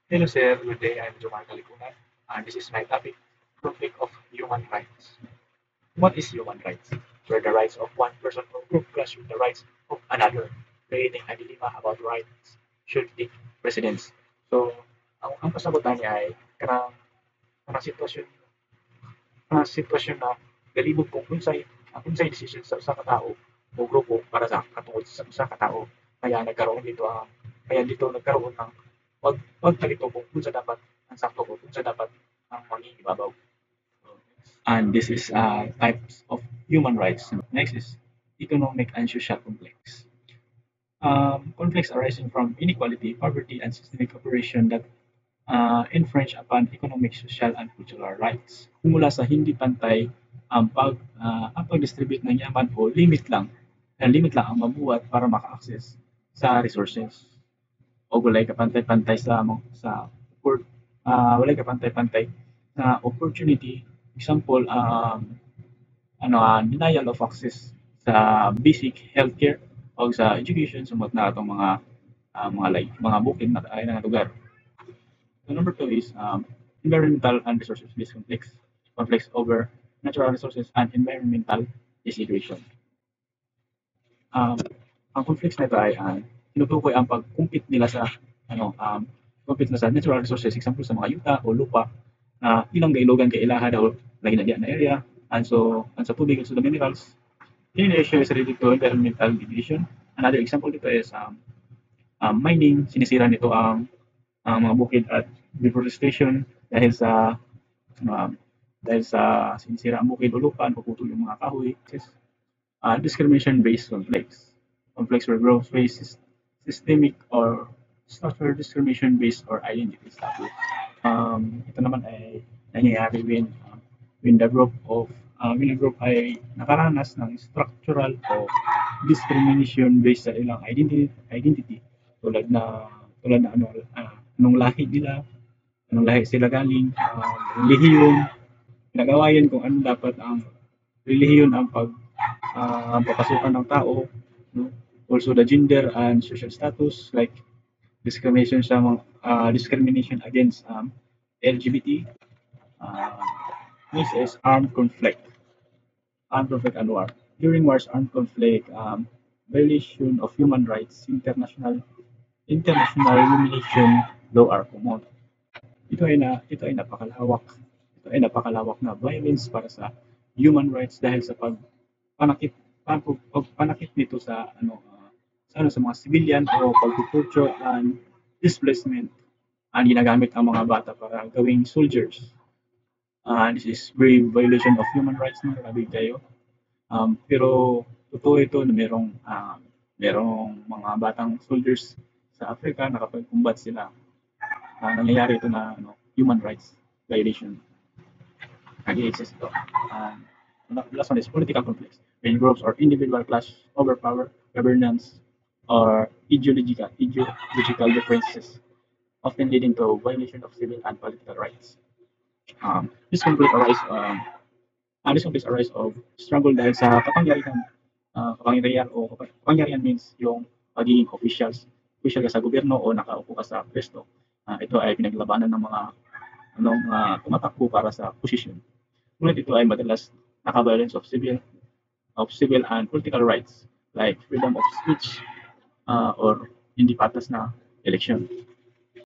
Hello sir, good day. I'm Jomar Kalipunan, and this is my topic, conflict of human rights. What is human rights? Where the rights of one person or group clash with the rights of another, creating a dilemma about rights should take precedence. So, ang kasagutan niya ay kanang sitwasyon na galibog kung unsay decision sa usa ka tawo o grupo para sa katungod sa usa ka tawo. Kaya nagkaroon dito ang kaya dito nagkaroon ng pagkalito kung unsa dapat ang sakto o unsa dapat ang mangingibabaw. And this is types of human rights. Next is economic and social conflicts. Conflicts arising from inequality, poverty, and systemic operation that infringe upon economic, social, and cultural rights. Mula sa hindi pantay ang pag-distribute ng yaman o limit lang ang mabuhat para maka-access sa resources. O walay kapantay-pantay walay kapantay-pantay sa opportunity. Example, denial of access sa basic healthcare o sa education sumot na atong mga bukid na ay na lugar. So number two is environmental and resources-based conflicts over natural resources and environmental degradation. Ang conflicts na ito ay tinutukoy ang pag-compete nila sa compete na sa natural resources, example sa mga yuta o lupa na ilang gailogan kay ilaha daw lagi na diyan na area and sa tubig and sa the minerals. Yun issue is related to environmental degradation. Another example dito is mining, sinisira nito ang mga bukid at deforestation dahil sa sinisira ang bukid o lupa, napuputol yung mga kahoy. Discrimination-based conflicts where groups face systemic or structural discrimination based or identity status. Ito naman ay nangyayari when the group ay nakaranas ng structural o discrimination based sa ilang identity tulad na anong lahi nila, anong lahi sila galing, relihiyon, pinag-awayan kung ano dapat ang relihiyon ang papasukan ng tao, no? Also the gender and social status like discrimination against LGBT. This is armed conflict and war. During wars, armed conflict, violation of human rights, international elimination law are common. Ito ay napakalawak na violence para sa human rights dahil sa panakit pagpanakit nito sa mga civilian o pagtutorture and displacement. Ginagamit ang mga bata para gawing soldiers. This is grave violation of human rights na grabe kayo. Pero totoo ito na merong mga batang soldiers sa Africa na kapag combat sila, nangyayari ito na human rights violation. Nag-i-exist ito. The last one is political conflicts. When groups or individual clash over power, governance, or ideological differences, often leading to violation of civil and political rights. This conflicts arise of struggle dahil sa kapangyarihan means yung pagiging official ka sa gobyerno o nakaupo ka sa pwesto. Ito ay pinaglabanan ng mga tumatakbo para sa posisyon. Ngunit ito ay madalas naka-violence of civil and political rights like freedom of speech or hindi patas na election.